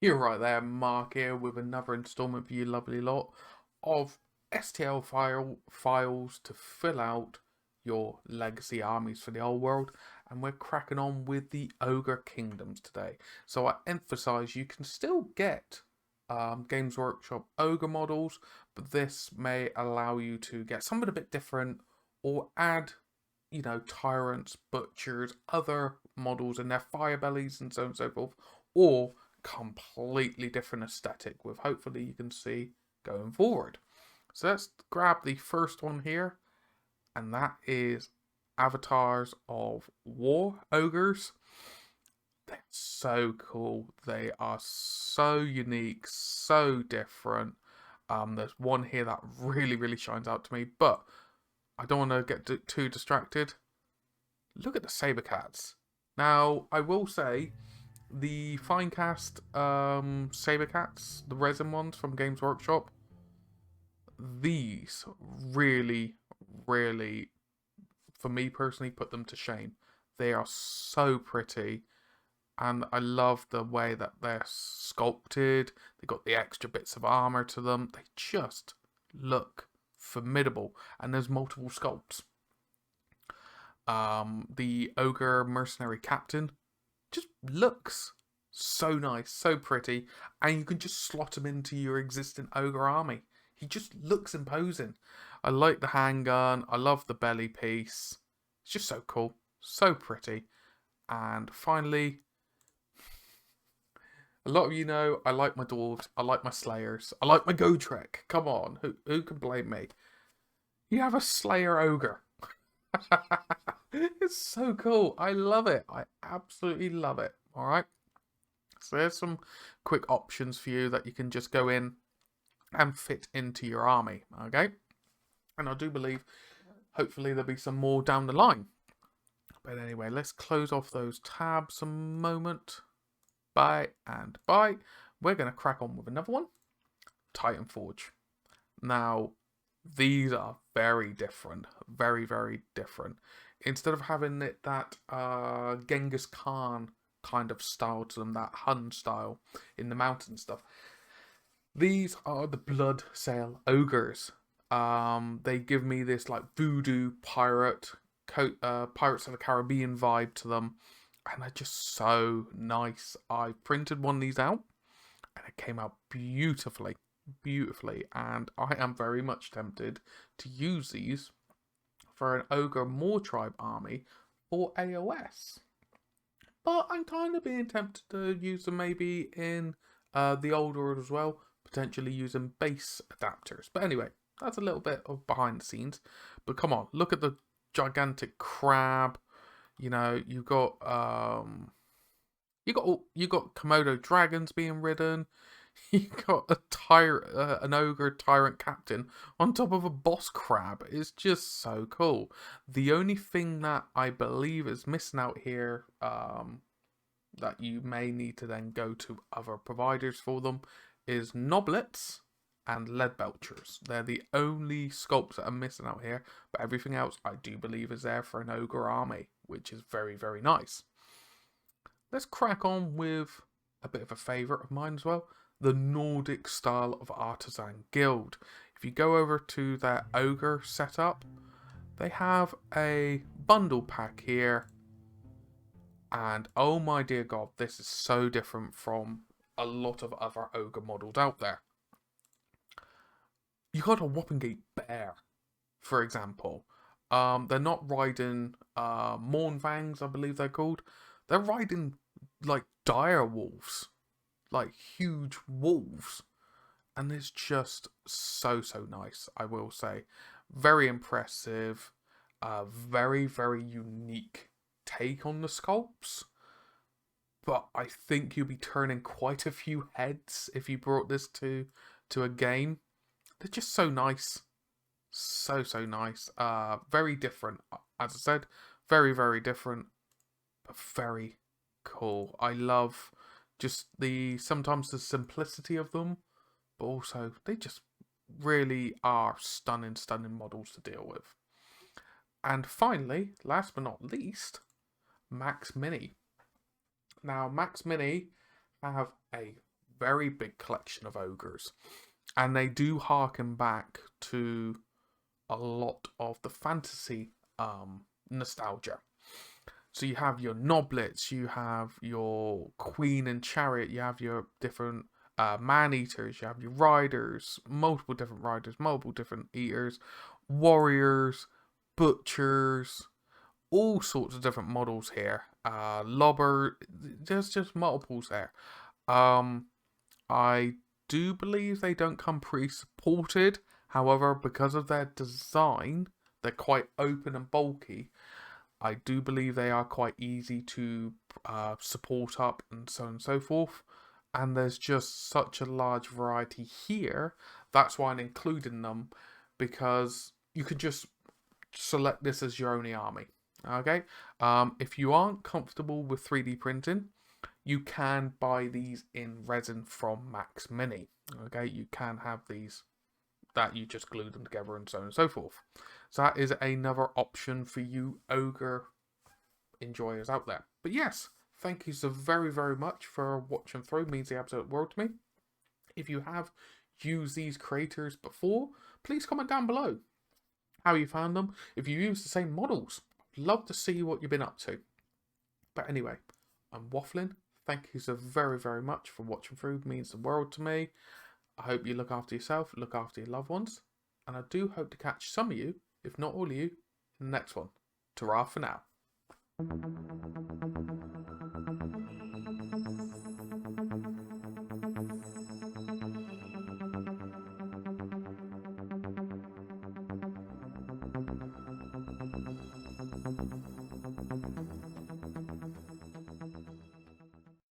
You're right there, Mark here with another installment for you lovely lot of STL files to fill out your legacy armies for the old world, and we're cracking on with the Ogre Kingdoms today. So I emphasize you can still get Games Workshop Ogre models, but this may allow you to get something a bit different or add, you know, tyrants, butchers, other models in their fire bellies and so on and so forth, or completely different aesthetic with hopefully you can see going forward. So let's grab the first one here, and that is avatars of war ogres. They're so cool. They are so unique, so different. There's one here that really shines out to me, but I don't want to get too distracted. Look at the saber cats. Now I will say, the Finecast saber cats, the resin ones from Games Workshop, these really, for me personally, put them to shame. They are so pretty, and I love the way that they're sculpted. They got the extra bits of armor to them. They just look formidable, and there's multiple sculpts. The Ogre Mercenary Captain just looks so nice, so pretty, and you can just slot him into your existing ogre army. He just looks imposing. I like the handgun. I love the belly piece. It's just so cool, so pretty. And finally, a lot of you know I like my dwarves, I like my slayers, I like my Gotrek. Come on, who can blame me? You have a slayer ogre. It's so cool. I love it. I absolutely love it. All right. So there's some quick options for you that you can just go in and fit into your army. Okay. And I do believe hopefully there'll be some more down the line. But anyway, let's close off those tabs a moment. Bye and bye. We're going to crack on with another one. Titan Forge. Now, these are very different. Very different. Instead of having it that Genghis Khan kind of style to them, that Hun style in the mountain stuff, these are the Blood Sail Ogres. They give me this like voodoo pirate, Pirates of the Caribbean vibe to them, and they're just so nice. I printed one of these out, and it came out beautifully, and I am very much tempted to use these for an Ogre Moor Tribe army for AOS. But I'm kind of being tempted to use them maybe in the old world as well, potentially using base adapters. But anyway, that's a little bit of behind the scenes. But come on, look at the gigantic crab. You know, you got Komodo dragons being ridden. You got an ogre tyrant captain on top of a boss crab. It's just so cool. The only thing that I believe is missing out here, that you may need to then go to other providers for them, is Noblets and Lead Belchers. They're the only sculpts that are missing out here, but everything else I do believe is there for an ogre army, which is very nice. Let's crack on with a bit of a favourite of mine as well. The Nordic style of artisan guild. If you go over to their ogre setup, they have a bundle pack here, and oh my dear god, this is so different from a lot of other ogre models out there. You got a Wappingate bear, for example. They're not riding Mornfangs, I believe they're called. They're riding like dire wolves. Like huge wolves, and it's just so nice, I will say. Very impressive, very unique take on the sculpts, but I think you'll be turning quite a few heads if you brought this to a game. They're just so nice, so nice. Very different, as I said, very different, but very cool. I love just sometimes the simplicity of them, but also they just really are stunning models to deal with. And finally, last but not least, Max Mini. Now, Max Mini have a very big collection of ogres, and they do harken back to a lot of the fantasy nostalgia. So you have your noblets, you have your queen and chariot, you have your different man-eaters, you have your riders, multiple different riders, multiple different eaters, warriors, butchers, all sorts of different models here. Lobber, there's just multiples there. I do believe they don't come pre-supported. However, because of their design, they're quite open and bulky. I do believe they are quite easy to support up and so on and so forth. And there's just such a large variety here. That's why I'm including them, because you could just select this as your only army. Okay. If you aren't comfortable with 3D printing, you can buy these in resin from Max Mini. Okay, you can have these that you just glue them together and so on and so forth. So that is another option for you ogre enjoyers out there. But yes, thank you so very, very much for watching through. It means the absolute world to me. If you have used these creators before, please comment down below how you found them. If you use the same models, I'd love to see what you've been up to. But anyway, I'm waffling. Thank you so very, very much for watching through. It means the world to me. I hope you look after yourself, look after your loved ones, and I do hope to catch some of you, if not all of you, in the next one. Ta-ra for now.